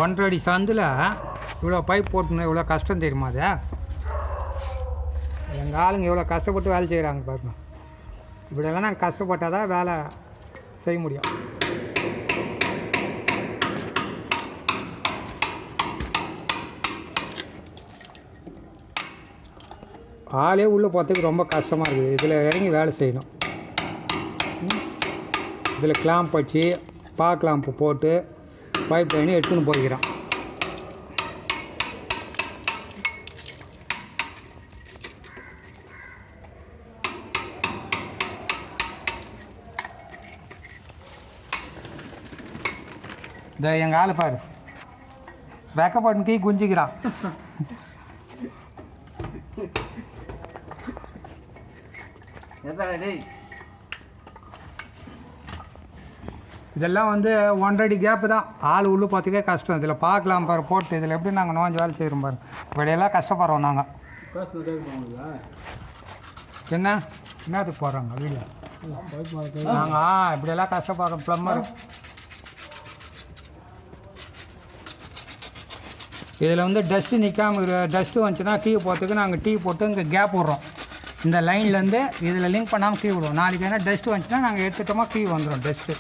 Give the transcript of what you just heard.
ஒன்றரை அடி சந்தில் இவ்வளோ பைப் போட்டுணும் இவ்வளோ கஷ்டம் தெரியுமா அது? எங்கள் ஆளுங்க எவ்வளோ கஷ்டப்பட்டு வேலை செய்கிறாங்க பாருங்க. இப்படியெல்லாம் நாங்கள் கஷ்டப்பட்டால் தான் வேலை செய்ய முடியும். ஆளே உள்ளே போகிறதுக்கு ரொம்ப கஷ்டமாக இருக்குது. இதில் இறங்கி வேலை செய்யணும். இதில் கிளாம்ப் வச்சு கிளாம்பு போட்டு பைப் பண்ணி எடுத்துன்னு போய்க்கிறோம். இந்த எங்கள் ஆள் பாரு வெக்கப்பட்டு கீ குஞ்சிக்கிறான். இதெல்லாம் வந்து 1.5 அடி கேப்பு தான். ஆள் உள்ளே பார்த்துக்கே கஷ்டம். இதில் பார்க்கலாம் பாரு போட்டு இதில் எப்படி நாங்கள் நோஞ்சு வேலை செய்கிறோம் பாரு. இப்படியெல்லாம் கஷ்டப்படுறோம் நாங்கள். என்னத்துக்கு போடுறாங்க வீடியோ நாங்கள் இப்படியெல்லாம் கஷ்டப்படுறோம். ப்ளம்பர் இதில் வந்து டஸ்ட்டு நிற்காமல் டஸ்ட்டு வந்துச்சுன்னா டீ போகிறதுக்கு நாங்கள் டீ போட்டு இங்கே கேப் விட்றோம். இந்த லைன்லேருந்து இதில் லிங்க் பண்ணாமல் டீ விடுவோம். நாளைக்கு என்ன டஸ்ட்டு வந்துச்சுன்னா நாங்கள் எடுத்துட்டோமா டீ வந்துடும் டஸ்ட்டு.